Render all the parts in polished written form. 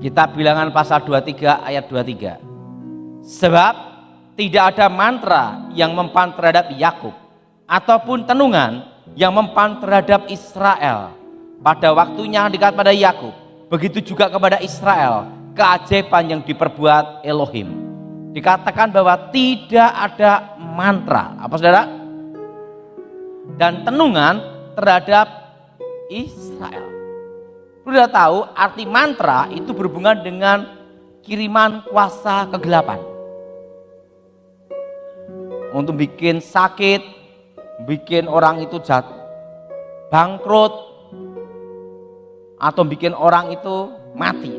Kitab Bilangan pasal 23 ayat 23. Sebab tidak ada mantra yang mempan terhadap Yakub ataupun tenungan yang mempan terhadap Israel. Pada waktunya dekat pada Yakub, begitu juga kepada Israel keajaiban yang diperbuat Elohim. Dikatakan bahwa tidak ada mantra, apa saudara? Dan tenungan terhadap Israel. Sudah tahu arti mantra itu berhubungan dengan kiriman kuasa kegelapan. Untuk bikin sakit, bikin orang itu bangkrut, atau bikin orang itu mati.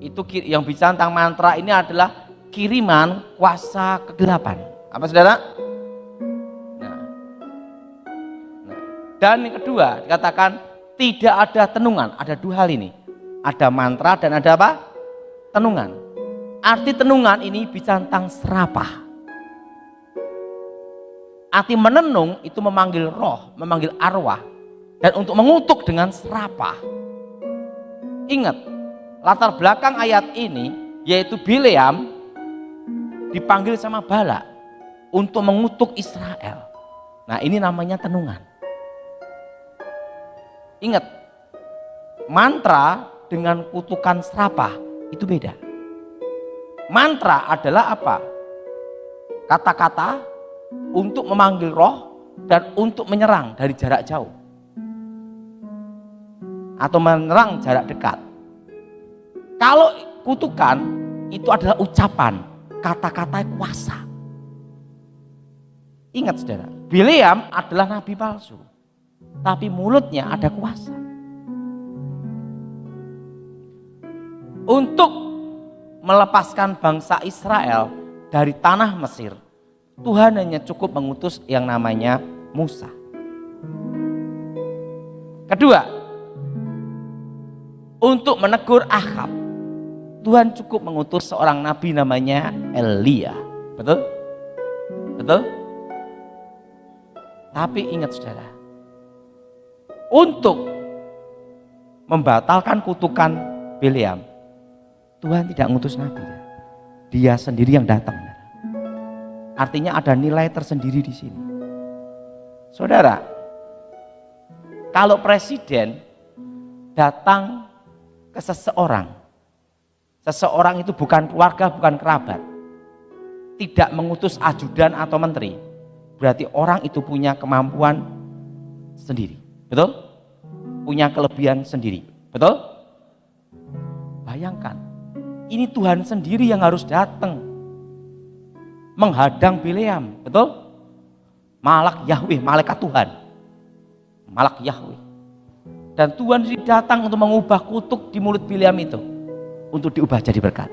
Itu yang bicara tentang mantra ini adalah kiriman kuasa kegelapan. Apa saudara? Dan yang kedua dikatakan tidak ada tenungan. Ada dua hal ini. Ada mantra dan ada apa? Tenungan. Arti tenungan ini bicara tentang serapah. Arti menenung itu memanggil roh, memanggil arwah. Dan untuk mengutuk dengan serapah. Ingat, latar belakang ayat ini yaitu Bileam dipanggil sama Balak untuk mengutuk Israel. Nah, ini namanya tenungan. Ingat, mantra dengan kutukan serapah itu beda. Mantra adalah apa? Kata-kata untuk memanggil roh dan untuk menyerang dari jarak jauh atau menyerang jarak dekat. Kalau kutukan itu adalah ucapan, kata-kata kuasa. Ingat saudara, Bileam adalah nabi palsu, tapi mulutnya ada kuasa. Untuk melepaskan bangsa Israel dari tanah Mesir, Tuhan hanya cukup mengutus yang namanya Musa. Kedua, untuk menegur Ahab, Tuhan cukup mengutus seorang nabi namanya Elia. Betul? Betul? Tapi ingat saudara, untuk membatalkan kutukan Bileam, Tuhan tidak mengutus nabi. Dia sendiri yang datang. Artinya ada nilai tersendiri di sini. Saudara, kalau presiden datang ke seseorang itu bukan keluarga, bukan kerabat, tidak mengutus ajudan atau menteri, berarti orang itu punya kemampuan sendiri. Betul? Punya kelebihan sendiri. Betul? Bayangkan, ini Tuhan sendiri yang harus datang menghadang Bileam. Betul? Malak Yahweh, malaikat Tuhan. Malak Yahweh. Dan Tuhan datang untuk mengubah kutuk di mulut Bileam itu untuk diubah jadi berkat.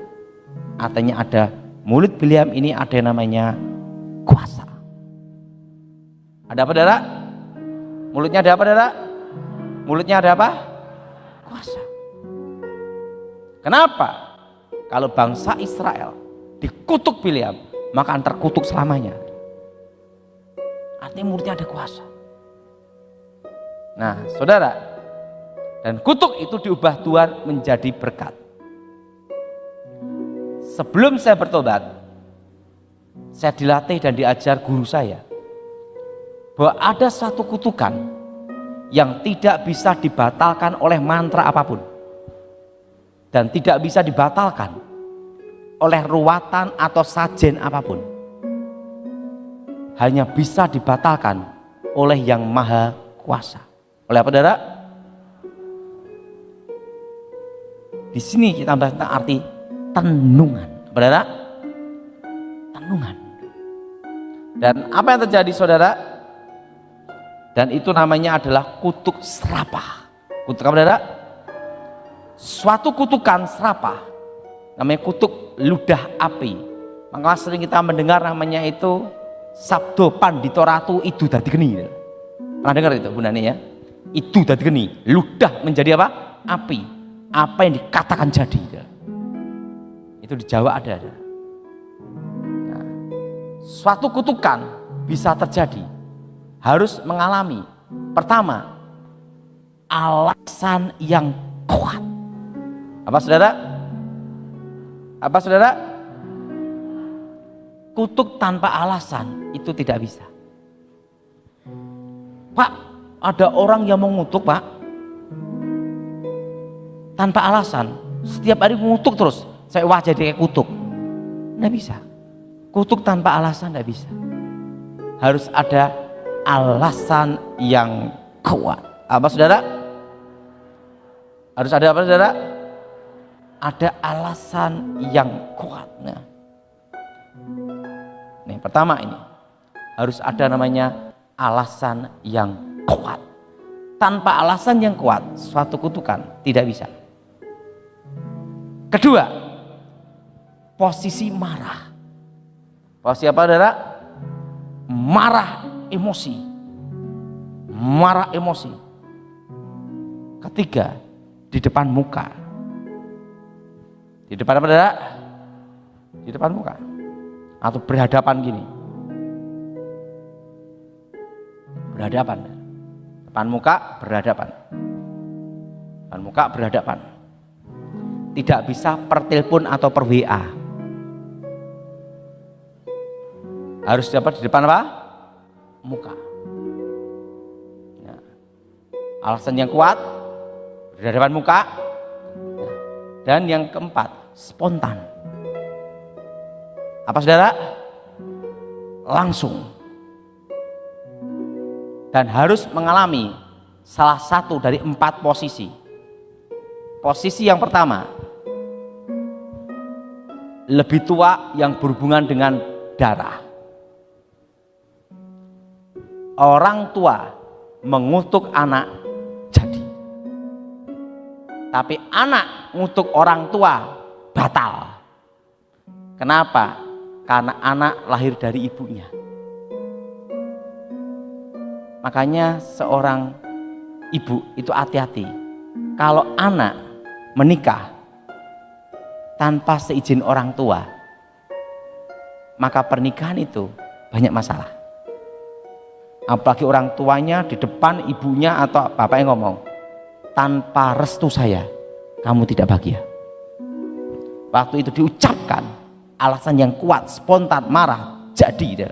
Artinya ada mulut Bileam ini ada yang namanya kuasa. Ada apa, saudara? Mulutnya ada apa, saudara? Mulutnya ada apa? Kuasa. Kenapa? Kalau bangsa Israel dikutuk Bileam, maka akan terkutuk selamanya. Artinya mulutnya ada kuasa. Nah, saudara, dan kutuk itu diubah Tuhan menjadi berkat. Sebelum saya bertobat, saya dilatih dan diajar guru saya bahwa ada satu kutukan yang tidak bisa dibatalkan oleh mantra apapun dan tidak bisa dibatalkan oleh ruwatan atau sajen apapun. Hanya bisa dibatalkan oleh Yang Maha Kuasa. Oleh apa, saudara? Di sini kita bahas tentang arti tenungan. Saudara? Tenungan. Dan apa yang terjadi, saudara? Dan itu namanya adalah kutuk serapah. Kutuk apa, saudara? Suatu kutukan serapah namanya kutuk ludah api. Maka sering kita mendengar namanya itu sabdo pandito ratu idu dadi geni. Pernah dengar itu Bu Nani ya? Idu dadi geni, ludah menjadi apa? Api. Apa yang dikatakan jadi. Itu di Jawa ada. Nah, suatu kutukan bisa terjadi harus mengalami pertama alasan yang kuat. Apa saudara? Apa saudara? Kutuk tanpa alasan itu tidak bisa. Pak, ada orang yang mengutuk Pak tanpa alasan, setiap hari mengutuk terus, saya wajah dia kayak kutuk. Nggak bisa. Kutuk tanpa alasan nggak bisa. Harus ada alasan yang kuat. Apa saudara? Harus ada apa saudara? Ada alasan yang kuat. Nah, nih pertama ini harus ada namanya alasan yang kuat. Tanpa alasan yang kuat, suatu kutukan tidak bisa. Kedua, posisi marah. Posisi apa saudara? Marah emosi. Marah emosi. Ketiga, di depan muka. Di depan apa saudara? Di depan muka. Atau berhadapan gini. Berhadapan. Depan muka berhadapan. Depan muka berhadapan. Tidak bisa per telepon atau per WA. Harus dapat di depan apa? Muka. Ya. Alasan yang kuat berhadapan muka. Dan yang keempat, spontan. Apa saudara? Langsung. Dan harus mengalami salah satu dari 4 posisi. Posisi yang pertama, lebih tua yang berhubungan dengan darah. Orang tua mengutuk anak jadi. Tapi anak ngutuk orang tua batal. Kenapa? Karena anak lahir dari ibunya. Makanya seorang ibu itu hati-hati. Kalau anak menikah tanpa seizin orang tua, maka pernikahan itu banyak masalah. Apalagi orang tuanya di depan ibunya atau bapaknya ngomong, tanpa restu saya, kamu tidak bahagia. Waktu itu diucapkan, alasan yang kuat, spontan, marah, jadi.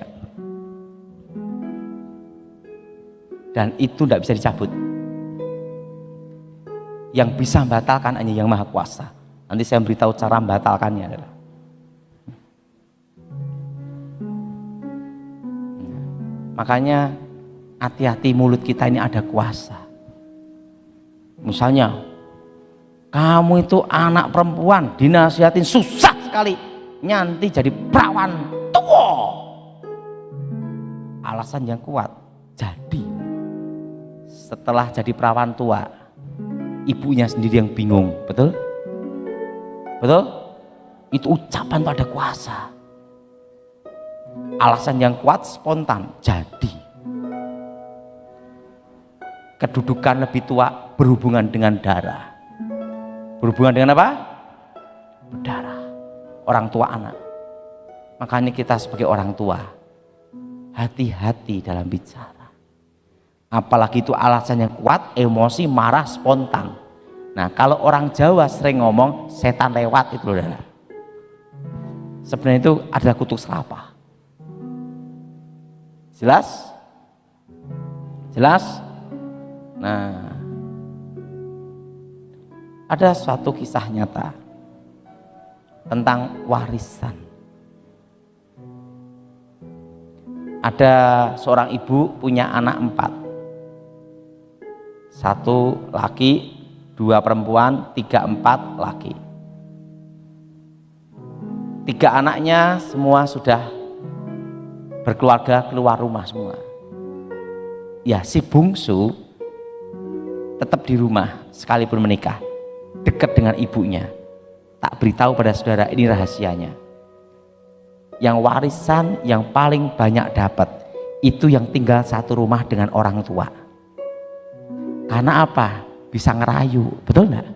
Dan itu tidak bisa dicabut. Yang bisa membatalkan hanya Yang Maha Kuasa. Nanti saya beritahu cara membatalkannya adalah. Makanya hati-hati, mulut kita ini ada kuasa. Misalnya, kamu itu anak perempuan, dinasihatin susah sekali, nyanti jadi perawan tua. Alasan yang kuat, jadi setelah jadi perawan tua, ibunya sendiri yang bingung, betul? Betul? Itu ucapan pada kuasa. Alasan yang kuat, spontan, jadi. Kedudukan lebih tua berhubungan dengan darah. Berhubungan dengan apa? Berdarah. Orang tua anak. Makanya kita sebagai orang tua, hati-hati dalam bicara. Apalagi itu alasan yang kuat, emosi, marah, spontan. Nah, kalau orang Jawa sering ngomong setan lewat itu loh. Sebenarnya itu adalah kutuk serapah. Jelas? Jelas? Nah, ada suatu kisah nyata tentang warisan. Ada seorang ibu punya anak 4. 1 laki, 2 perempuan, 3, 4 laki. 3 anaknya semua sudah berkeluarga, keluar rumah semua. Ya, si bungsu tetap di rumah sekalipun menikah, dekat dengan ibunya. Tak beritahu pada saudara, ini rahasianya. Yang warisan yang paling banyak dapat itu yang tinggal satu rumah dengan orang tua. Karena apa? Bisa ngerayu, betul enggak?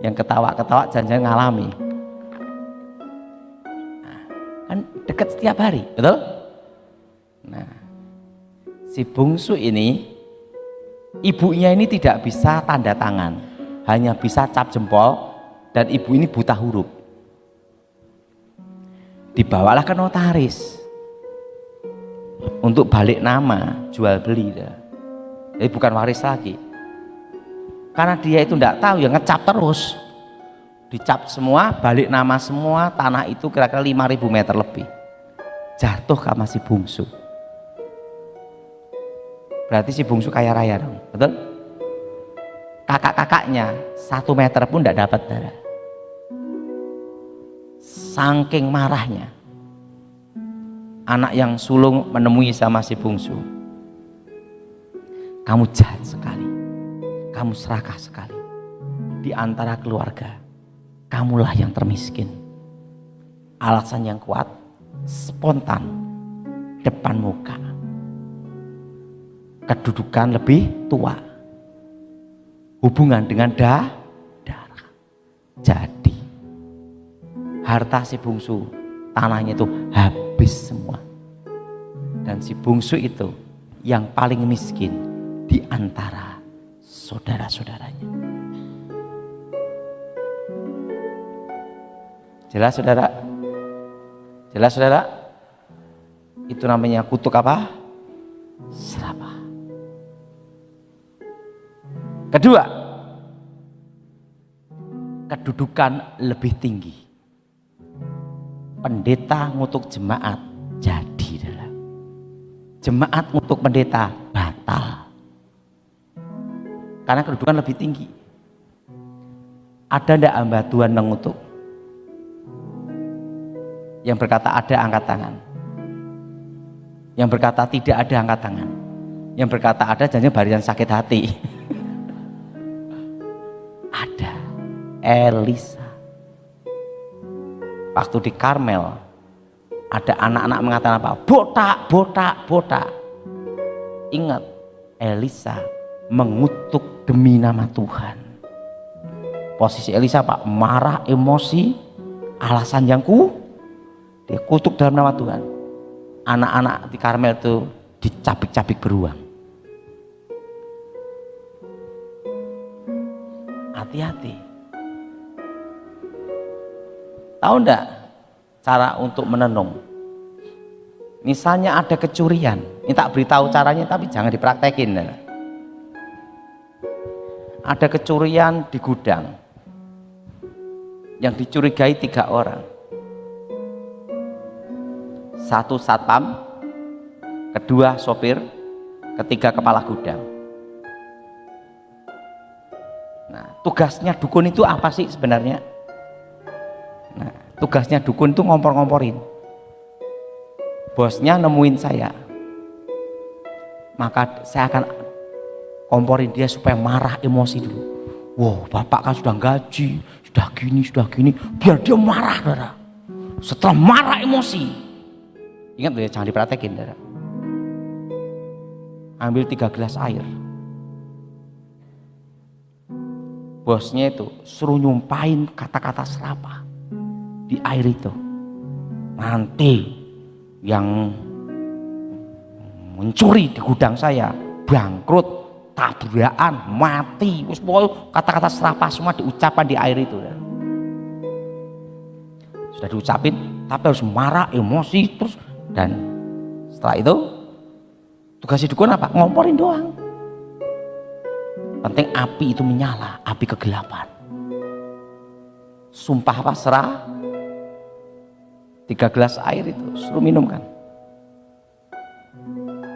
Yang ketawa-ketawa jangan-jangan ngalami. Nah, kan dekat setiap hari, betul? Nah, si bungsu ini Ibunya ini tidak bisa tanda tangan, hanya bisa cap jempol, dan ibu ini buta huruf. Dibawalah ke notaris untuk balik nama, jual beli. Jadi bukan waris lagi. Karena dia itu tidak tahu, ya ngecap terus. Dicap semua, balik nama semua, tanah itu kira-kira 5.000 meter lebih. Jatuh sama si bungsu. Berarti si bungsu kaya raya dong, betul? Kakak-kakaknya 1 meter pun tidak dapat darah. Saking marahnya, anak yang sulung menemui sama si bungsu. Kamu jahat sekali, kamu serakah sekali. Di antara keluarga, kamulah yang termiskin. Alasan yang kuat, spontan, depan muka. Kedudukan lebih tua, hubungan dengan darah. Jadi harta si bungsu, tanahnya itu habis semua. Dan si bungsu itu yang paling miskin di antara saudara-saudaranya. Jelas saudara? Jelas saudara? Itu namanya kutuk apa? Serapah. Kedua, kedudukan lebih tinggi. Pendeta ngutuk jemaat jadi adalah. Jemaat ngutuk pendeta batal. Karena kedudukan lebih tinggi. Ada ndak hamba Tuhan mengutuk? Yang berkata ada, angkat tangan. Yang berkata tidak ada, angkat tangan. Yang berkata ada, jangan barisan sakit hati. Ada Elisa. Waktu di Karmel ada anak-anak mengatakan apa? Botak, botak, botak. Ingat, Elisa mengutuk demi nama Tuhan. Posisi Elisa Pak, marah, emosi, alasan yang dia kutuk dalam nama Tuhan. Anak-anak di Karmel itu dicabik-cabik beruang. Hati-hati. Tahu enggak cara untuk menenung? Misalnya ada kecurian, ini tak beritahu caranya tapi jangan dipraktekin. Ada kecurian di gudang, yang dicurigai 3 orang. 1 satpam, 2 sopir, 3 kepala gudang. Nah, tugasnya dukun itu apa sih sebenarnya? Nah, tugasnya dukun itu ngompor-ngomporin. Bosnya nemuin saya, maka saya akan komporin dia supaya marah, emosi dulu. Wow, bapak kan sudah gaji, sudah gini, biar dia marah, darah. Setelah marah emosi, ingat ya, jangan dipraktekin, darah. Ambil 3 gelas air. Bosnya itu suruh nyumpain kata-kata serapah di air itu. Nanti yang mencuri di gudang saya bangkrut, tabrakan, mati. Kata-kata serapah semua diucapkan di air itu. Sudah diucapin, tapi harus marah, emosi terus. Dan setelah itu tugas dukun apa? Ngomporin doang. Penting api itu menyala, api kegelapan. Sumpah apa? Serah. 3 gelas air itu suruh minum kan.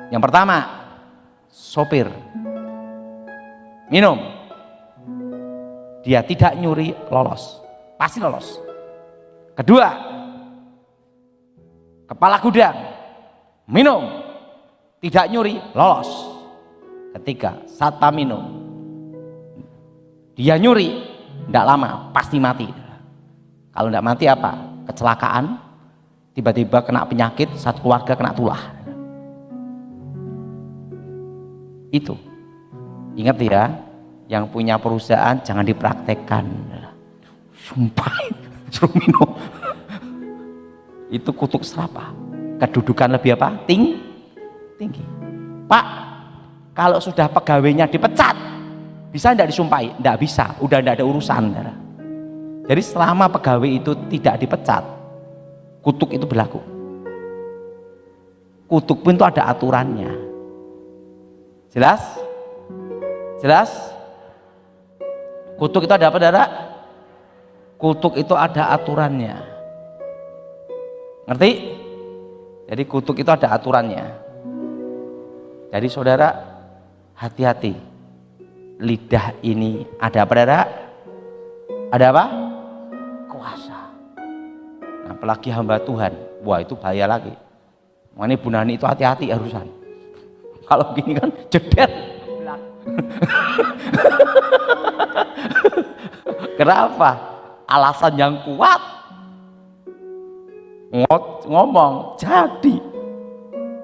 Yang pertama, sopir minum, dia tidak nyuri, lolos, pasti lolos. Kedua, kepala gudang minum, tidak nyuri, lolos. Ketiga, satpam minum, dia nyuri, tidak lama pasti mati. Kalau tidak mati apa? Kecelakaan, tiba-tiba kena penyakit, satu keluarga kena tulah. Itu ingat ya, yang punya perusahaan jangan dipraktekkan. Sumpah, suruh minum. Itu kutuk serapah. Kedudukan lebih apa? Tinggi. Pak, Kalau sudah pegawainya dipecat, bisa tidak disumpahi? Tidak bisa, udah tidak ada urusan. Jadi selama pegawai itu tidak dipecat, kutuk itu berlaku. Kutuk pun itu ada aturannya. Jelas? Jelas? Kutuk itu ada apa, saudara? Kutuk itu ada aturannya. Ngerti? Jadi kutuk itu ada aturannya. Jadi saudara, hati-hati. Lidah ini ada apa, saudara? Ada apa? Kuasa. Nah, apalagi hamba Tuhan, wah itu bahaya lagi. Makanya Bu Nani itu hati-hati harusan. Kalau gini kan jedet. Kenapa? Alasan yang kuat ngomong jadi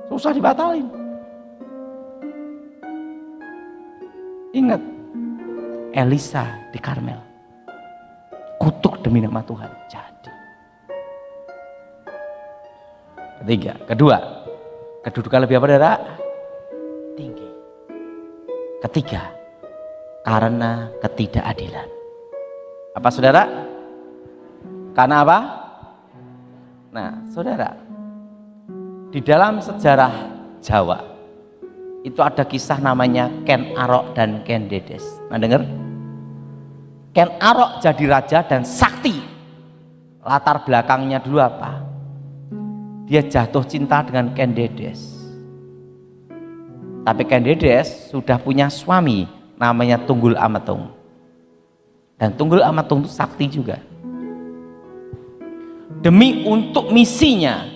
susah dibatalin. Ingat Elisa di Karmel, kutuk demi nama Tuhan jadi. Ketiga, kedua, kedudukan lebih apa, saudara? Tinggi. Ketiga, karena ketidakadilan. Apa, saudara? Karena apa? Nah, saudara, di dalam sejarah Jawa itu ada kisah namanya Ken Arok dan Ken Dedes. Nah, dengar? Ken Arok jadi raja dan sakti. Latar belakangnya dulu apa? Dia jatuh cinta dengan Ken Dedes. Tapi Ken Dedes sudah punya suami namanya Tunggul Ametung. Dan Tunggul Ametung itu sakti juga. Demi untuk misinya,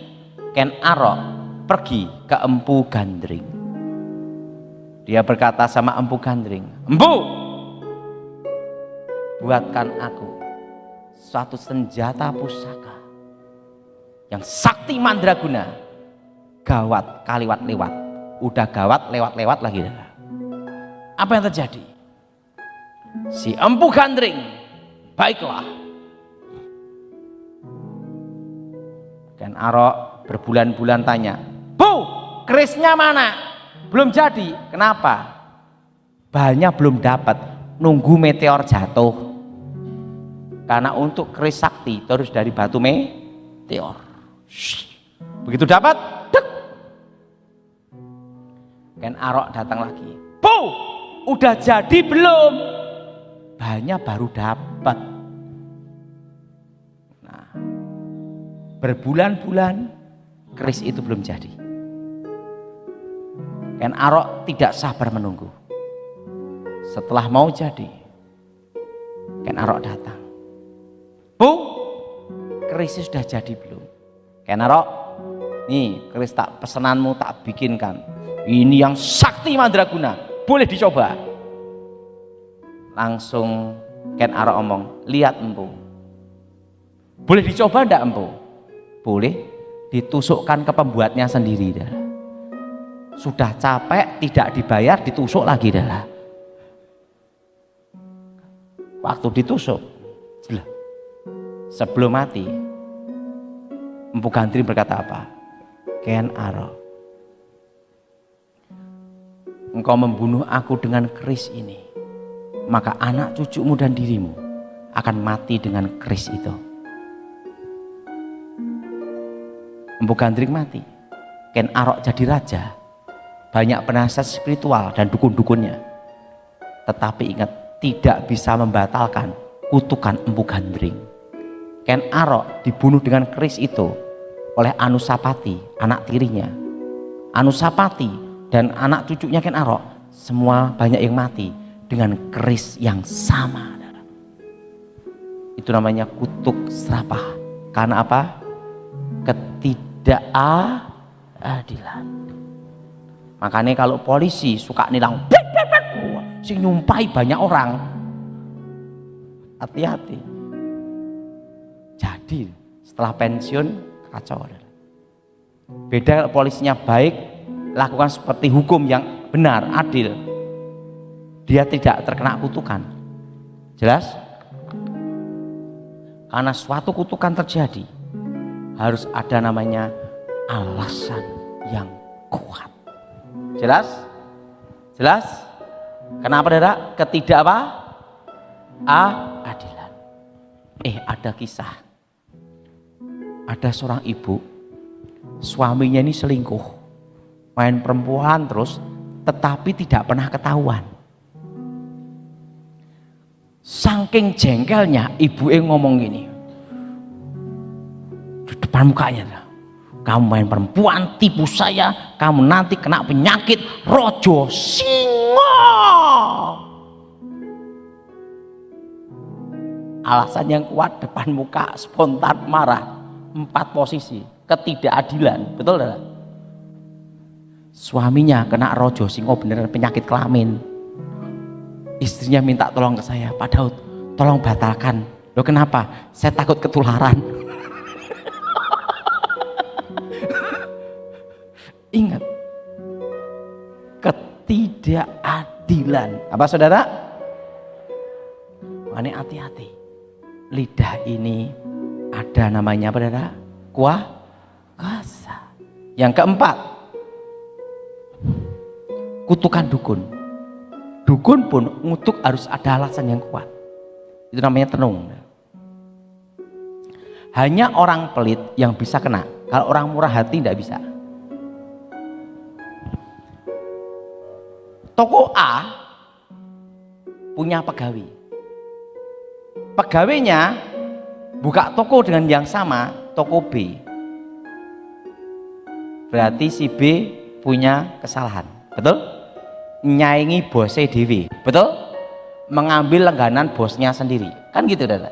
Ken Arok pergi ke Empu Gandring. Dia berkata sama Empu Gandring, "Empu, buatkan aku suatu senjata pusaka yang sakti mandraguna, gawat kaliwat lewat." Udah gawat lewat-lewat lagi. Apa yang terjadi? Si Empu Gandring, baiklah. Ken Arok berbulan-bulan tanya, "Bu, kerisnya mana?" Belum jadi. Kenapa? Bahannya belum dapat, nunggu meteor jatuh. Karena untuk keris sakti terus dari batu meteor. Begitu dapat, dek. Ken Arok datang lagi. "Bu, udah jadi belum?" Bahannya baru dapat. Nah, berbulan-bulan keris itu belum jadi. Ken Arok tidak sabar menunggu. Setelah mau jadi, Ken Arok datang. "Bu, kerisnya sudah jadi belum?" Ken Arok, "Nih keris tak pesenanmu tak bikinkan. Ini yang sakti mandraguna, boleh dicoba." Langsung Ken Arok omong, "Lihat Empu, boleh dicoba enggak Empu?" "Boleh." Ditusukkan ke pembuatnya sendiri dah. Sudah capek tidak dibayar, ditusuk lagi dah. Waktu ditusuk, sebelum mati, Empu Gandring berkata apa? "Ken Arok, engkau membunuh aku dengan keris ini, maka anak cucumu dan dirimu akan mati dengan keris itu." Empu Gandring mati, Ken Arok jadi raja, banyak penasihat spiritual dan dukun-dukunnya. Tetapi ingat, tidak bisa membatalkan kutukan Empu Gandring. Ken Arok dibunuh dengan keris itu oleh Anusapati, anak tirinya. Anusapati dan anak cucunya Ken Arok semua banyak yang mati dengan keris yang sama. Itu namanya kutuk serapah. Karena apa? Ketidakadilan. Makanya kalau polisi suka nilang, sing nyumpai banyak orang, hati-hati. Jadi setelah pensiun kacau. Beda kalau polisinya baik, lakukan seperti hukum yang benar, adil, dia tidak terkena kutukan. Jelas? Karena suatu kutukan terjadi, harus ada namanya alasan yang kuat. Jelas? Jelas? Kenapa saudara? Ketidak apa? Adilan. Ada kisah. Ada seorang ibu, suaminya ini selingkuh, main perempuan terus, tetapi tidak pernah ketahuan. Saking jengkelnya, ibu ngomong gini di depan mukanya, kamu main perempuan, tipu saya, kamu nanti kena penyakit rojo singo. Alasan yang kuat depan muka, spontan marah. 4 posisi ketidakadilan, betul tidak? Suaminya kena rojo singo beneran penyakit kelamin. Istrinya minta tolong ke saya, Pak Daud, tolong batalkan. Loh kenapa? Saya takut ketularan. Ingat, ketidakadilan. Apa saudara? Makanya hati-hati. Lidah ini ada namanya apa saudara? Kuasa. Yang keempat, kutukan dukun. Dukun pun ngutuk harus ada alasan yang kuat. Itu namanya tenung. Hanya orang pelit yang bisa kena. Kalau orang murah hati tidak bisa. Toko A punya pegawai. Pegawainya buka toko dengan yang sama, toko B. Berarti si B punya kesalahan, betul? Nyaingi bosnya dewi, betul? Mengambil langganan bosnya sendiri, kan gitu saudara.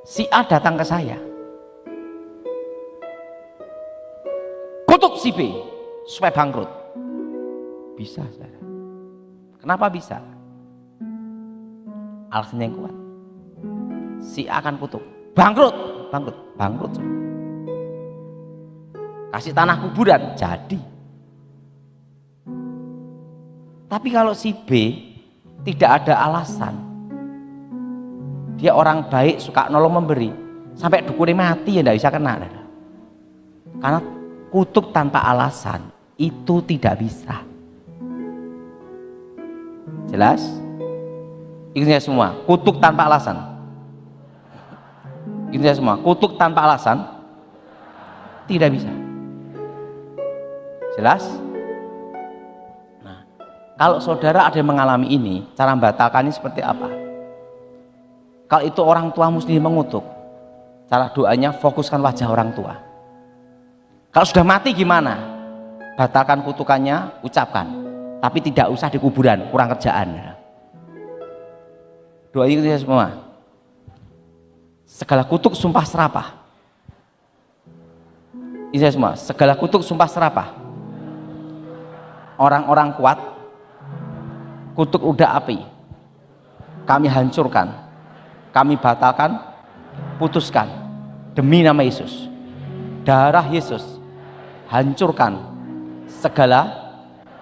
Si A datang ke saya, kutuk si B supaya bangkrut. Bisa saudara. Kenapa bisa? Alasan yang kuat. Si A akan kutuk, bangkrut. Kasih tanah kuburan, jadi. Tapi kalau si B tidak ada alasan, dia orang baik, suka nolong memberi, sampai dukunnya mati ya tidak bisa kena. Karena kutuk tanpa alasan itu tidak bisa. Jelas? Ikut saya semua, kutuk tanpa alasan. Ikut saya semua, kutuk tanpa alasan tidak bisa. Jelas? Nah, kalau saudara ada yang mengalami ini, cara membatalkannya seperti apa? Kalau itu orang tua muslim mengutuk, cara doanya fokuskan wajah orang tua. Kalau sudah mati gimana? Batalkan kutukannya, ucapkan, tapi tidak usah di kuburan, kurang kerjaan. Doa itu semua. Segala kutuk sumpah serapah. Ini semua, segala kutuk sumpah serapah. Orang-orang kuat, kutuk udah api, kami hancurkan, kami batalkan, putuskan demi nama Yesus. Darah Yesus hancurkan segala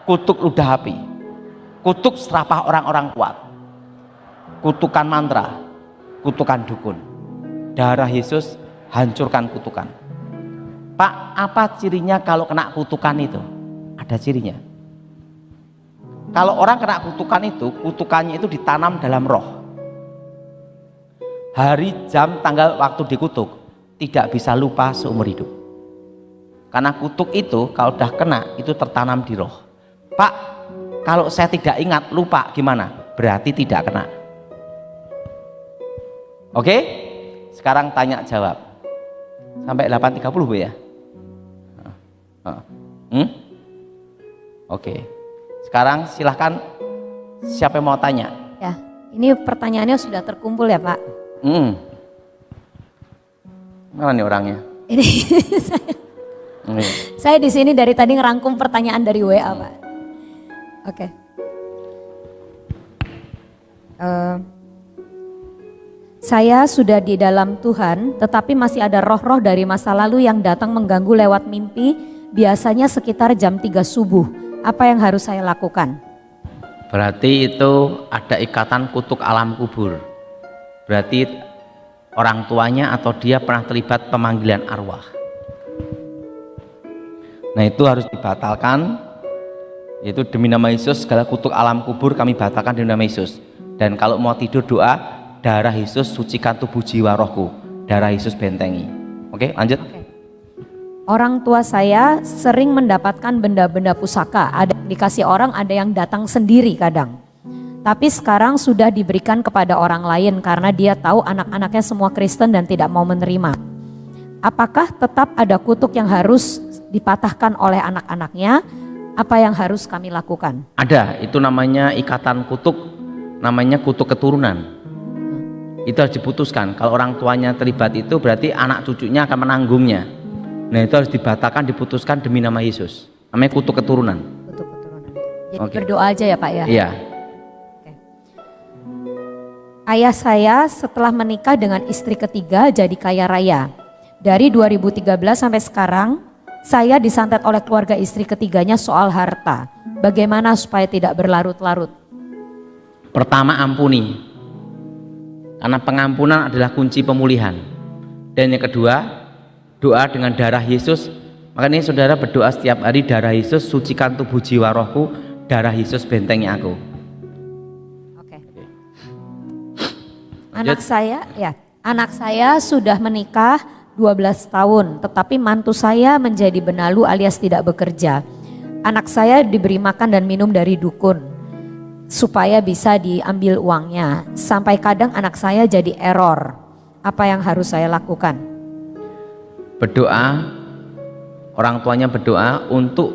kutuk ludah api, kutuk serapah orang-orang kuat, kutukan mantra, kutukan dukun. Darah Yesus hancurkan kutukan. Pak, apa cirinya kalau kena kutukan itu? Ada cirinya. Kalau orang kena kutukan itu, kutukannya itu ditanam dalam roh. Hari, jam, tanggal, waktu dikutuk tidak bisa lupa seumur hidup. Karena kutuk itu kalau udah kena itu tertanam di roh. Pak, kalau saya tidak ingat, lupa gimana? Berarti tidak kena. Oke? Sekarang tanya jawab. Sampai 8.30 Bu ya? Oke. Sekarang silahkan siapa yang mau tanya? Ya, ini pertanyaannya sudah terkumpul ya Pak. Mana nih orangnya? Ini saya di sini dari tadi ngerangkum pertanyaan dari WA Pak. Oke. Saya sudah di dalam Tuhan, tetapi masih ada roh-roh dari masa lalu yang datang mengganggu lewat mimpi, biasanya sekitar jam 3 subuh. Apa yang harus saya lakukan? Berarti itu ada ikatan kutuk alam kubur. Berarti orang tuanya atau dia pernah terlibat pemanggilan arwah. Nah itu harus dibatalkan Yaitu demi nama Yesus segala kutuk alam kubur kami batalkan demi nama Yesus. Dan kalau mau tidur doa, darah Yesus sucikan tubuh jiwa rohku, darah Yesus bentengi. Oke, lanjut. Orang tua saya sering mendapatkan benda-benda pusaka, ada yang dikasih orang, ada yang datang sendiri kadang. Tapi sekarang sudah diberikan kepada orang lain karena dia tahu anak-anaknya semua Kristen dan tidak mau menerima. Apakah tetap ada kutuk yang harus dipatahkan oleh anak-anaknya? Apa yang harus kami lakukan? Ada, itu namanya ikatan kutuk, namanya kutuk keturunan. Itu harus diputuskan. Kalau orang tuanya terlibat itu berarti anak cucunya akan menanggungnya. Nah itu harus dibatalkan, diputuskan demi nama Yesus. Namanya kutuk keturunan. Kutuk keturunan. Jadi Oke. berdoa aja ya Pak ya? Iya. Ayah saya setelah menikah dengan istri ketiga jadi kaya raya. Dari 2013 sampai sekarang, saya disantet oleh keluarga istri ketiganya soal harta. Bagaimana supaya tidak berlarut-larut? Pertama, ampuni. Karena pengampunan adalah kunci pemulihan. Dan yang kedua, doa dengan darah Yesus. Makanya saudara berdoa setiap hari, darah Yesus sucikan tubuh jiwa rohku, darah Yesus bentengi aku. Oke. Anak saya sudah menikah 12 tahun, tetapi mantu saya menjadi benalu alias tidak bekerja. Anak saya diberi makan dan minum dari dukun supaya bisa diambil uangnya. Sampai kadang anak saya jadi error. Apa yang harus saya lakukan? Berdoa, orang tuanya berdoa untuk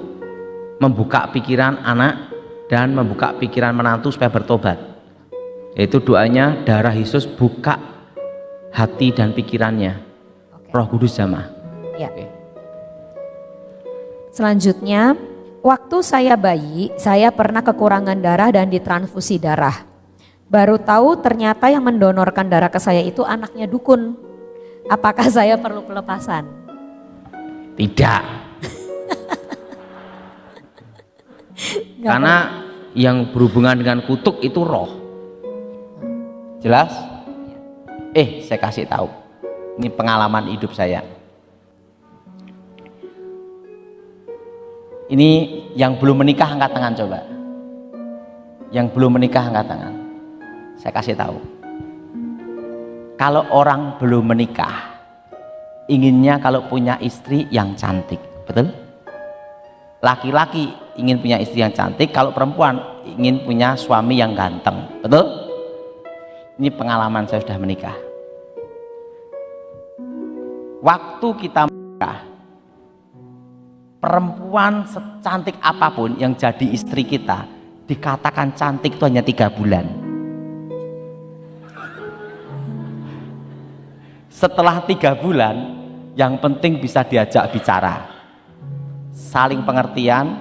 membuka pikiran anak dan membuka pikiran menantu supaya bertobat. Yaitu doanya darah Yesus buka hati dan pikirannya. Roh Kudus jamah. Ya. Selanjutnya, waktu saya bayi, saya pernah kekurangan darah dan ditransfusi darah. Baru tahu ternyata yang mendonorkan darah ke saya itu anaknya dukun. Apakah saya perlu pelepasan? Tidak. Karena yang berhubungan dengan kutuk itu roh. Jelas? Saya kasih tahu. Ini pengalaman hidup saya. Ini yang belum menikah angkat tangan coba. Yang belum menikah angkat tangan. Saya kasih tahu. Kalau orang belum menikah, inginnya kalau punya istri yang cantik, betul? Laki-laki ingin punya istri yang cantik, kalau perempuan ingin punya suami yang ganteng, betul? Ini pengalaman saya sudah menikah. Waktu kita menikah, perempuan secantik apapun yang jadi istri kita, dikatakan cantik itu hanya 3 bulan. Setelah 3 bulan, yang penting bisa diajak bicara, saling pengertian,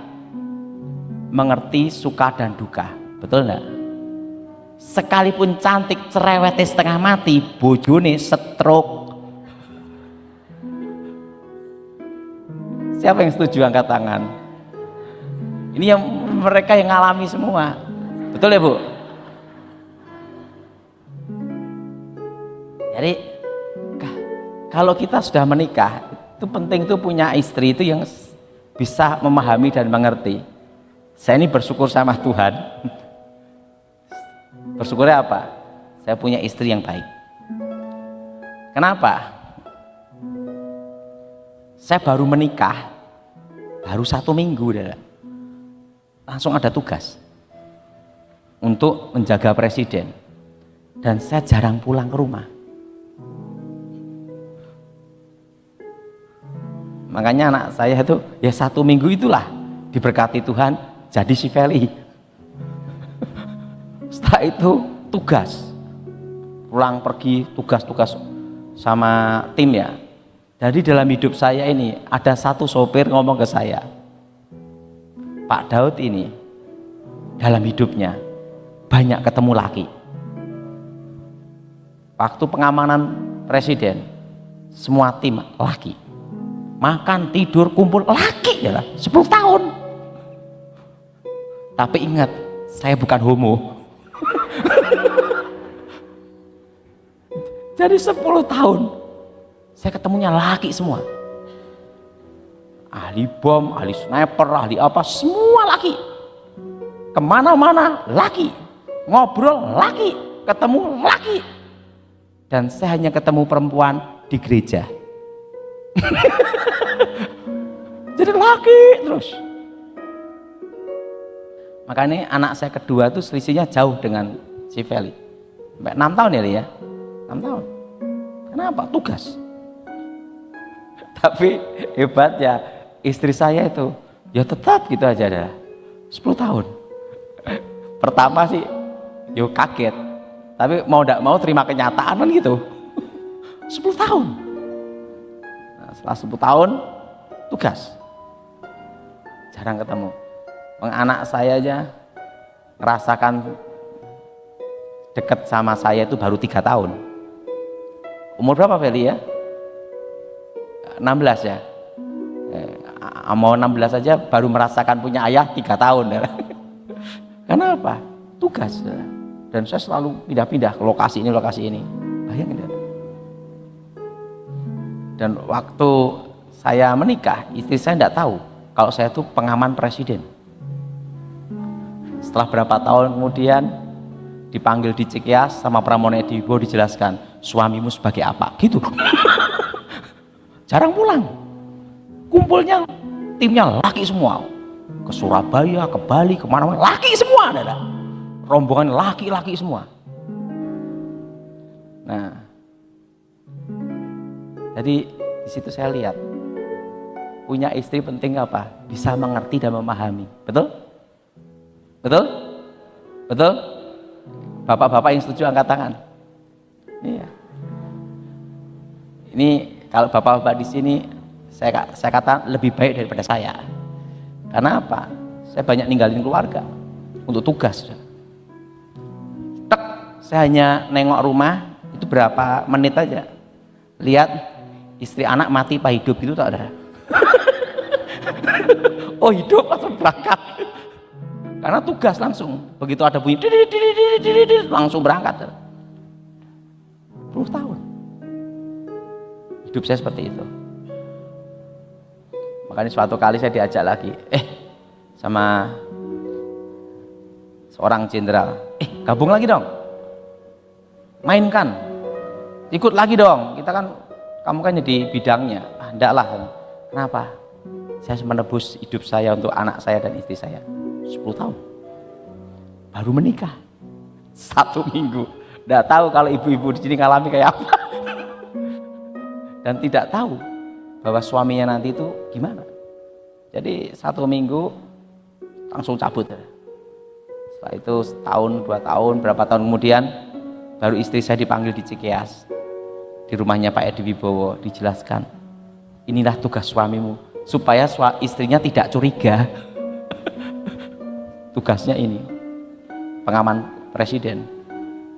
mengerti suka dan duka, betul enggak? Sekalipun cantik cerewetnya setengah mati, bojone stroke. Siapa yang setuju angkat tangan? Ini yang mereka yang ngalami semua. Betul ya Bu? Jadi kalau kita sudah menikah, itu penting itu punya istri itu yang bisa memahami dan mengerti. Saya ini bersyukur sama Tuhan. Bersyukurnya apa? Saya punya istri yang baik. Kenapa? Saya baru menikah, baru 1 minggu, langsung ada tugas untuk menjaga presiden, dan saya jarang pulang ke rumah. Makanya anak saya itu ya 1 minggu itulah diberkati Tuhan jadi si Feli. Setelah itu tugas, pulang pergi tugas-tugas sama tim ya. Jadi dalam hidup saya ini ada satu sopir ngomong ke saya, Pak Daud ini dalam hidupnya banyak ketemu laki. Waktu pengamanan presiden, semua tim laki, makan, tidur, kumpul laki, 10 tahun. Tapi ingat, saya bukan homo. Jadi 10 tahun saya ketemunya laki semua, ahli bom, ahli sniper, ahli apa, semua laki. kemana-mana laki, ngobrol laki, ketemu laki, dan saya hanya ketemu perempuan di gereja. Jadi laki terus. Makanya anak saya kedua tuh selisihnya jauh dengan si Feli. Sampai 6 tahun ya, Li, ya. 6 tahun. Kenapa? Tugas. Tapi hebatnya istri saya itu ya tetap gitu aja dah. 10 tahun. Pertama sih yo kaget. Tapi mau tidak mau terima kenyataan kan gitu. 10 tahun. Nah, setelah 10 tahun tugas. Jarang ketemu. Anak saya aja ngerasakan deket sama saya itu baru 3 tahun. Umur berapa Feli ya? 16 ya. Mau 16 aja baru merasakan punya ayah 3 tahun. Ya. Kenapa? Tugas. Ya. Dan saya selalu pindah-pindah ke lokasi ini. Bayangin ya. Dan waktu saya menikah, istri saya tidak tahu kalau saya itu pengaman presiden. Setelah berapa tahun kemudian dipanggil di Cikias sama Pramono Edibo, dijelaskan suamimu sebagai apa gitu. Jarang pulang, kumpulnya timnya laki semua, ke Surabaya, ke Bali, kemana-mana laki semua, ada rombongan laki-laki semua. Nah, jadi di situ saya lihat punya istri penting apa? Bisa mengerti dan memahami, betul? Betul? Betul? Bapak-bapak yang setuju angkat tangan. Iya. Ini kalau bapak-bapak di sini saya kata lebih baik daripada saya. Karena apa? Saya banyak ninggalin keluarga untuk tugas. Tek, saya hanya nengok rumah itu berapa menit aja. Lihat istri anak mati apa hidup gitu tak ada. Oh hidup langsung berangkat. Karena tugas langsung, begitu ada bunyi langsung berangkat. 10 tahun hidup saya seperti itu. Makanya suatu kali saya diajak lagi sama seorang jenderal, gabung lagi dong, mainkan, ikut lagi dong, kita kan, kamu kan jadi bidangnya. Enggak lah. Kenapa? Saya menebus hidup saya untuk anak saya dan istri saya. 10 tahun baru menikah 1 minggu, tidak tahu kalau ibu-ibu di sini ngalami kayak apa dan tidak tahu bahwa suaminya nanti itu gimana. Jadi 1 minggu langsung cabut. Setelah itu setahun, 2 tahun, berapa tahun kemudian baru istri saya dipanggil di Cikias, di rumahnya Pak Edi Wibowo, dijelaskan inilah tugas suamimu supaya istrinya tidak curiga. Tugasnya ini pengaman presiden,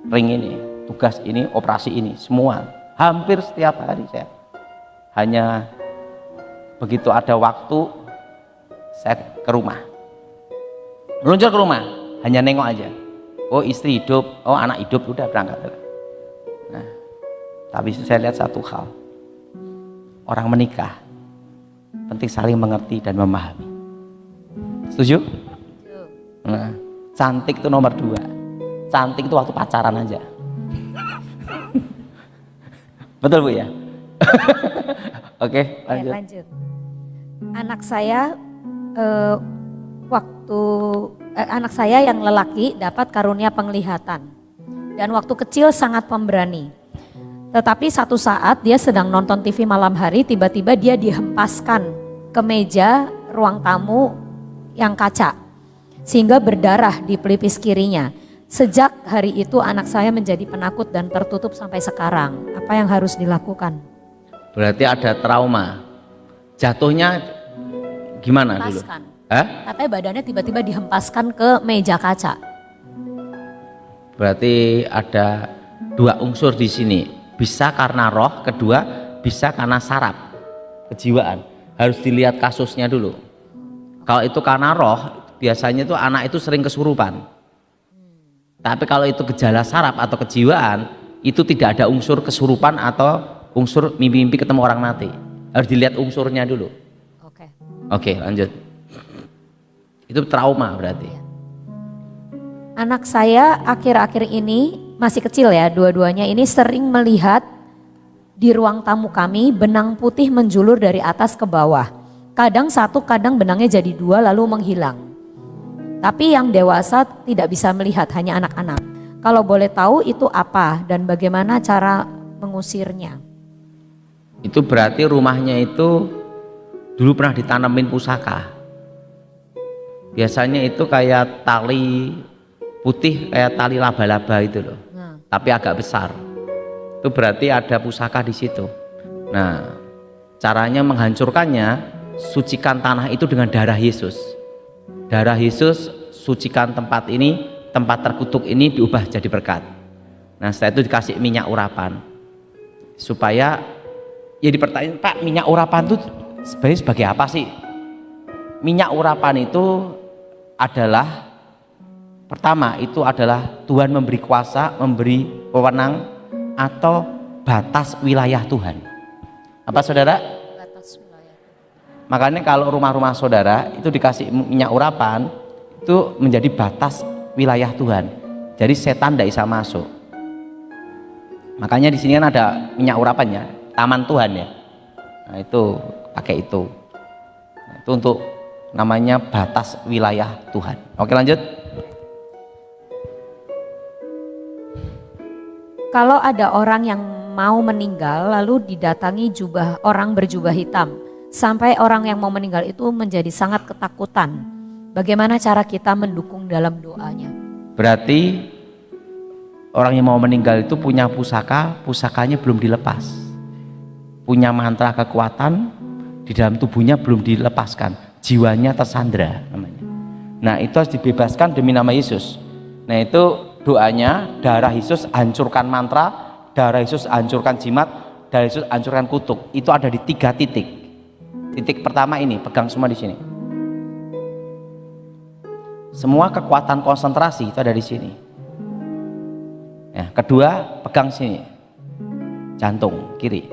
ring ini, tugas ini, operasi ini, semua hampir setiap hari saya hanya begitu ada waktu saya ke rumah, meluncur ke rumah, hanya nengok aja. Oh istri hidup, oh anak hidup, udah berangkat. Nah, tapi saya lihat satu hal, orang menikah penting saling mengerti dan memahami. Setuju? Nah, cantik itu nomor 2. Cantik itu waktu pacaran aja. Betul Bu ya? Oke, lanjut. Anak saya anak saya yang lelaki dapat karunia penglihatan dan waktu kecil sangat pemberani. Tetapi satu saat dia sedang nonton TV malam hari, tiba-tiba dia dihempaskan ke meja ruang tamu yang kaca sehingga berdarah di pelipis kirinya. Sejak hari itu anak saya menjadi penakut dan tertutup sampai sekarang. Apa yang harus dilakukan? Berarti ada trauma. Jatuhnya gimana dulu? Katanya badannya tiba-tiba dihempaskan ke meja kaca. Berarti ada 2 unsur di sini. Bisa karena roh, kedua bisa karena saraf, kejiwaan. Harus dilihat kasusnya dulu. Kalau itu karena roh, biasanya itu anak itu sering kesurupan. Tapi kalau itu gejala saraf atau kejiwaan, itu tidak ada unsur kesurupan atau unsur mimpi-mimpi ketemu orang mati. Harus dilihat unsurnya dulu. Oke, lanjut. Itu trauma berarti. Anak saya akhir-akhir ini masih kecil ya, dua-duanya ini sering melihat di ruang tamu kami benang putih menjulur dari atas ke bawah. Kadang satu, kadang benangnya jadi dua lalu menghilang. Tapi yang dewasa tidak bisa melihat, hanya anak-anak. Kalau boleh tahu itu apa dan bagaimana cara mengusirnya? Itu berarti rumahnya itu dulu pernah ditanamin pusaka. Biasanya itu kayak tali putih, kayak tali laba-laba itu loh. Tapi agak besar. Itu berarti ada pusaka di situ. Nah, caranya menghancurkannya, sucikan tanah itu dengan darah Yesus. Darah Yesus sucikan tempat ini, tempat terkutuk ini diubah jadi berkat. Nah, setelah itu dikasih minyak urapan. Supaya ya dipertanyakan, Pak, minyak urapan itu sebenarnya sebagai apa sih? Minyak urapan itu adalah, pertama itu adalah Tuhan memberi kuasa, memberi wewenang atau batas wilayah Tuhan. Apa saudara? Batas wilayah. Makanya kalau rumah-rumah saudara itu dikasih minyak urapan, itu menjadi batas wilayah Tuhan. Jadi setan tidak bisa masuk. Makanya di sini kan ada minyak urapannya, taman Tuhan ya. Nah itu pakai itu. Nah, itu untuk namanya batas wilayah Tuhan. Oke, lanjut. Kalau ada orang yang mau meninggal lalu didatangi orang berjubah hitam, sampai orang yang mau meninggal itu menjadi sangat ketakutan. Bagaimana cara kita mendukung dalam doanya? Berarti orang yang mau meninggal itu punya pusaka, pusakanya belum dilepas. Punya mantra kekuatan di dalam tubuhnya belum dilepaskan, jiwanya tersandra namanya. Nah, itu harus dibebaskan demi nama Yesus. Nah, itu doanya, darah Yesus hancurkan mantra, darah Yesus hancurkan jimat, darah Yesus hancurkan kutuk. Itu ada di 3 titik. Titik pertama ini, pegang semua di sini. Semua kekuatan konsentrasi itu ada di sini. Ya, kedua, pegang sini, jantung kiri.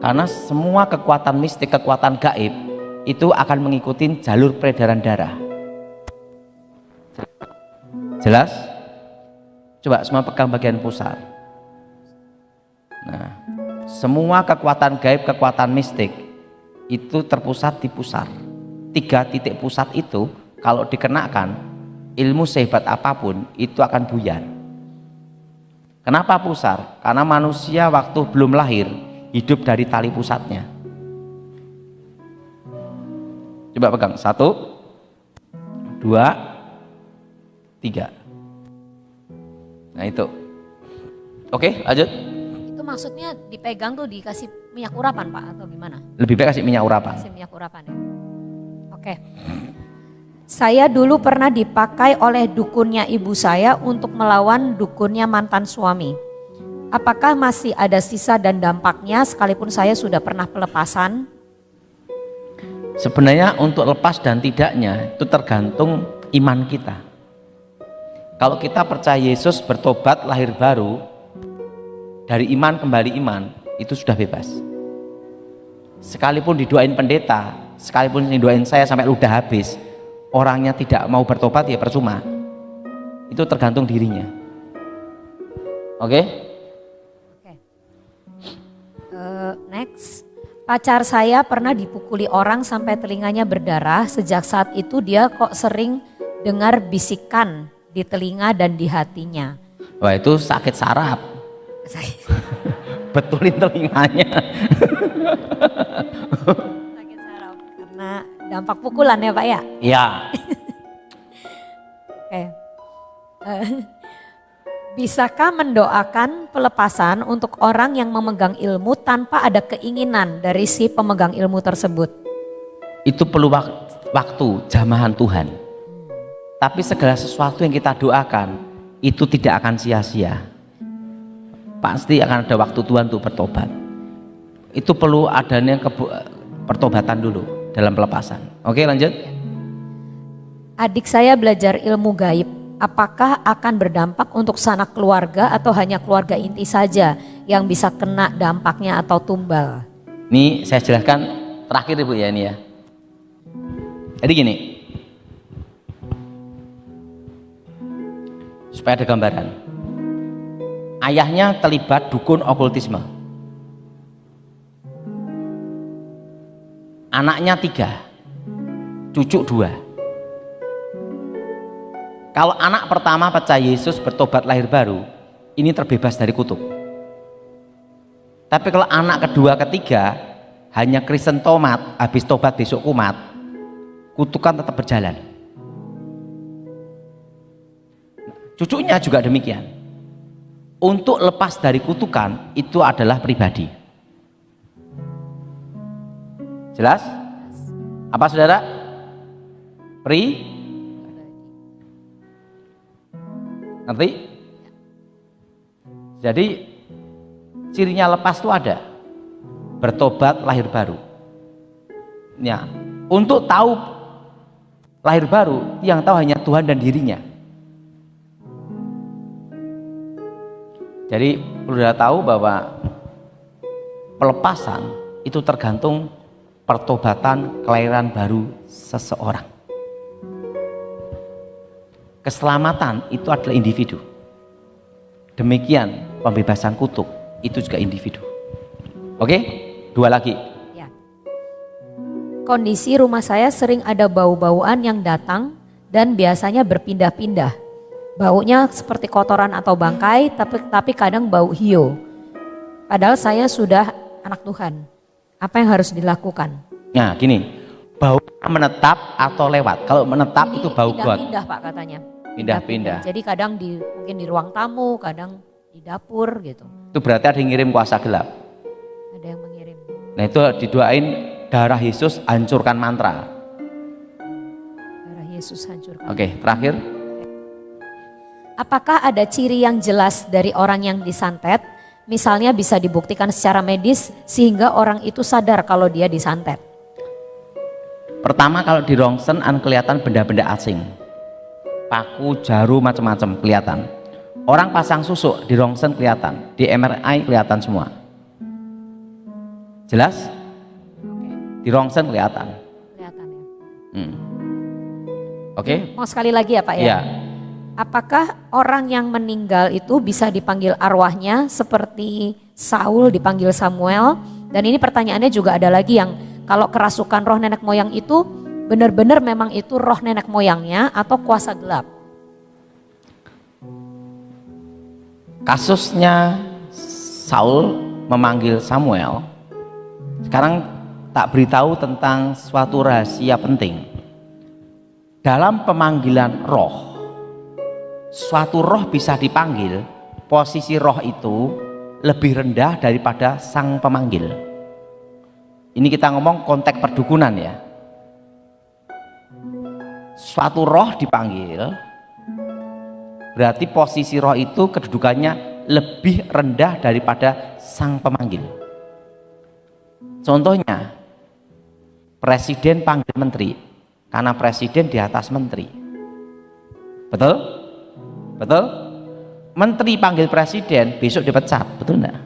Karena semua kekuatan mistik, kekuatan gaib itu akan mengikuti jalur peredaran darah. Jelas? Coba semua pegang bagian pusat. Nah, semua kekuatan gaib, kekuatan mistik itu terpusat di pusar. 3 titik pusat itu kalau dikenakan, ilmu sehebat apapun itu akan buyar. Kenapa pusar? Karena manusia waktu belum lahir hidup dari tali pusatnya. Coba pegang, 1, 2, 3. Nah itu. Oke, lanjut. Itu maksudnya dipegang tuh dikasih minyak urapan Pak atau gimana? Lebih baik kasih minyak urapan. Kasih minyak urapan ya. Oke. Saya dulu pernah dipakai oleh dukunnya ibu saya untuk melawan dukunnya mantan suami. Apakah masih ada sisa dan dampaknya sekalipun saya sudah pernah pelepasan? Sebenarnya untuk lepas dan tidaknya itu tergantung iman kita. Kalau kita percaya Yesus, bertobat, lahir baru, dari iman kembali iman, itu sudah bebas. Sekalipun didoain pendeta, sekalipun didoain saya sampai ludah habis, orangnya tidak mau bertobat ya percuma. Itu tergantung dirinya. Oke? Next, pacar saya pernah dipukuli orang sampai telinganya berdarah. Sejak saat itu dia kok sering dengar bisikan di telinga dan di hatinya. Wah, itu sakit saraf. Betulin telinganya. Sakit saraf karena dampak pukulan ya Pak ya? Iya. Oke. Bisakah mendoakan pelepasan untuk orang yang memegang ilmu tanpa ada keinginan dari si pemegang ilmu tersebut? Itu perlu waktu, jamahan Tuhan. Tapi segala sesuatu yang kita doakan itu tidak akan sia-sia. Pasti akan ada waktu Tuhan untuk bertobat. Itu perlu adanya pertobatan dulu dalam pelepasan. Oke, lanjut. Adik saya belajar ilmu gaib. Apakah akan berdampak untuk sanak keluarga atau hanya keluarga inti saja yang bisa kena dampaknya atau tumbal? Ini saya jelaskan terakhir Ibu ya ini ya. Jadi gini, supaya ada gambaran. Ayahnya terlibat dukun okultisme. Anaknya 3, cucu 2. Kalau anak pertama percaya Yesus, bertobat, lahir baru, ini terbebas dari kutuk. Tapi kalau anak kedua, ketiga hanya Kristen tomat, habis tobat besok kumat, kutukan tetap berjalan. Cucunya juga demikian. Untuk lepas dari kutukan itu adalah pribadi. Jelas? Apa saudara? Ngerti? Jadi cirinya lepas itu ada. Bertobat, lahir baru. Ya, untuk tahu lahir baru, yang tahu hanya Tuhan dan dirinya. Jadi perlu tahu bahwa pelepasan itu tergantung pertobatan kelahiran baru seseorang. Keselamatan itu adalah individu. Demikian pembebasan kutuk itu juga individu. Oke? 2 lagi. Ya. Kondisi rumah saya sering ada bau-bauan yang datang dan biasanya berpindah-pindah. Baunya seperti kotoran atau bangkai, tapi kadang bau hio. Padahal saya sudah anak Tuhan. Apa yang harus dilakukan? Nah, gini, bau menetap atau lewat. Kalau menetap Ini itu bau got. pindah-pindah Pak katanya. Pindah-pindah. Jadi kadang mungkin di ruang tamu, kadang di dapur gitu. Itu berarti ada yang ngirim kuasa gelap. Ada yang mengirim. Nah, itu didoain darah Yesus hancurkan mantra. Darah Yesus hancurkan. Oke, terakhir. Apakah ada ciri yang jelas dari orang yang disantet? Misalnya bisa dibuktikan secara medis sehingga orang itu sadar kalau dia disantet. Pertama, kalau di rongsen kelihatan benda-benda asing. Paku, jarum, macam-macam kelihatan. Orang pasang susuk di rongsen kelihatan, di MRI kelihatan semua. Jelas? Di rongsen kelihatan. Kelihatan ya. Oke? Mau sekali lagi ya Pak ya? Iya. Apakah orang yang meninggal itu bisa dipanggil arwahnya seperti Saul dipanggil Samuel? Dan ini pertanyaannya juga ada lagi yang kalau kerasukan roh nenek moyang itu benar-benar memang itu roh nenek moyangnya atau kuasa gelap? Kasusnya Saul memanggil Samuel. Sekarang tak beritahu tentang suatu rahasia penting. Dalam pemanggilan roh, suatu roh bisa dipanggil, posisi roh itu lebih rendah daripada sang pemanggil. Ini kita ngomong konteks perdukunan ya. Suatu roh dipanggil, berarti posisi roh itu kedudukannya lebih rendah daripada sang pemanggil. Contohnya, presiden panggil menteri, karena presiden di atas menteri. Betul? Betul? Menteri panggil presiden, besok dipecat, betul enggak?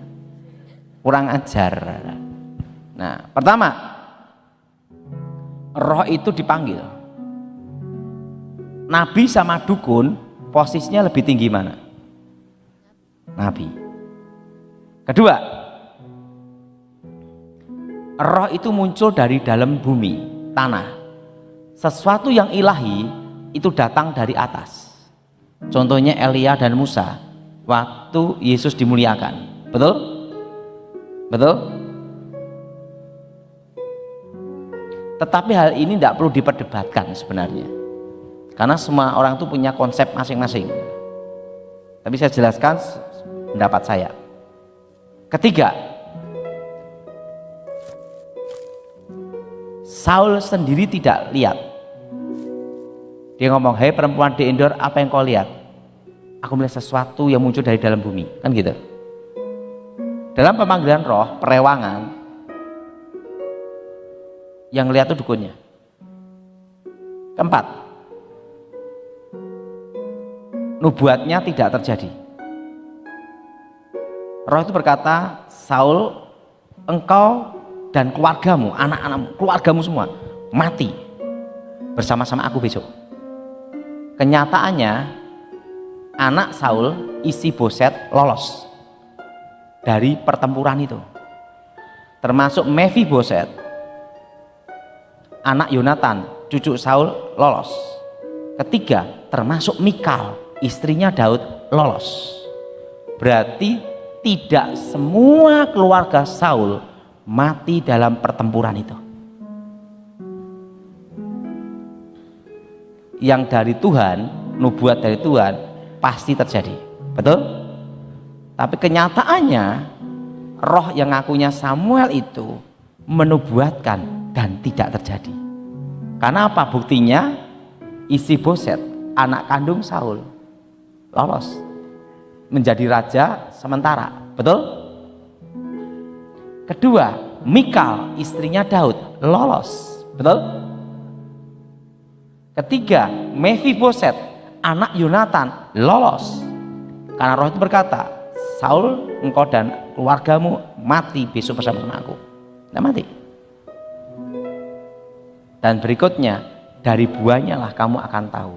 Kurang ajar. Nah, pertama, roh itu dipanggil. Nabi sama dukun posisinya lebih tinggi mana? Nabi. Kedua, roh itu muncul dari dalam bumi, tanah. Sesuatu yang ilahi itu datang dari atas. Contohnya Elia dan Musa waktu Yesus dimuliakan. Betul? Betul? Tetapi hal ini tidak perlu diperdebatkan sebenarnya, karena semua orang itu punya konsep masing-masing. Tapi saya jelaskan pendapat saya. Ketiga, Saul sendiri tidak lihat. Dia ngomong, "Hei perempuan di Endor, apa yang kau lihat?" "Aku melihat sesuatu yang muncul dari dalam bumi." Kan gitu. Dalam pemanggilan roh, perewangan, yang lihat itu dukunnya. Keempat, nubuatnya tidak terjadi. Roh itu berkata, "Saul, engkau dan keluargamu, anak-anakmu, keluargamu semua mati bersama-sama aku besok." Kenyataannya anak Saul, Isi-Boset, lolos dari pertempuran itu. Termasuk Mefiboset, anak Yonatan, cucu Saul, lolos. Ketiga, termasuk Mikal, istrinya Daud, lolos. Berarti tidak semua keluarga Saul mati dalam pertempuran itu. Yang dari Tuhan, nubuat dari Tuhan pasti terjadi, betul? Tapi kenyataannya roh yang ngakunya Samuel itu menubuatkan dan tidak terjadi. Karena apa? Buktinya Isi-Boset, anak kandung Saul, lolos menjadi raja sementara, betul? Kedua, Mikal, istrinya Daud, lolos, betul? Ketiga, Mefiboset, anak Yonatan, lolos. Karena roh itu berkata, Saul, engkau dan keluargamu mati besok bersama aku. Tidak mati. Dan berikutnya, dari buahnya lah kamu akan tahu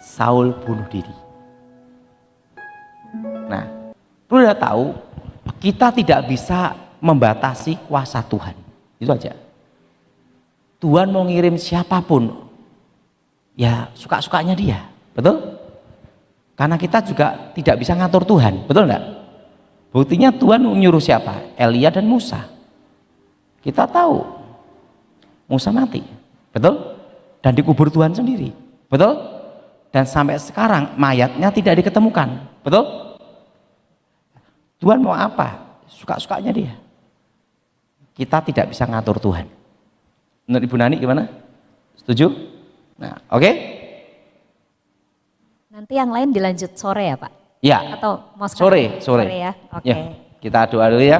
Saul bunuh diri. Nah, perlu tahu, kita tidak bisa membatasi kuasa Tuhan. Itu aja. Tuhan mau ngirim siapapun, ya suka-sukanya dia, betul? Karena kita juga tidak bisa ngatur Tuhan, betul enggak? Buktinya Tuhan menyuruh siapa? Elia dan Musa. Kita tahu Musa mati, betul? Dan dikubur Tuhan sendiri, betul? Dan sampai sekarang mayatnya tidak diketemukan, betul? Tuhan mau apa? Suka-sukanya dia. Kita tidak bisa ngatur Tuhan. Menurut Ibu Nani gimana? Setuju? Nah, oke? Nanti yang lain dilanjut sore ya Pak? Ya. Atau mau sekarang? Sore. Ya, oke. Ya, kita doa dulu ya.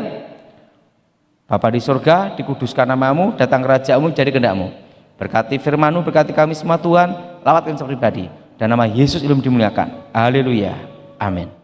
Bapa di surga, dikuduskan namamu, datang kerajaanmu, jadi kehendakmu. Berkati firman-Mu, berkati kami semua Tuhan, lawatkan secara pribadi. Dan nama Yesus ilmu dimuliakan. Haleluya. Amin.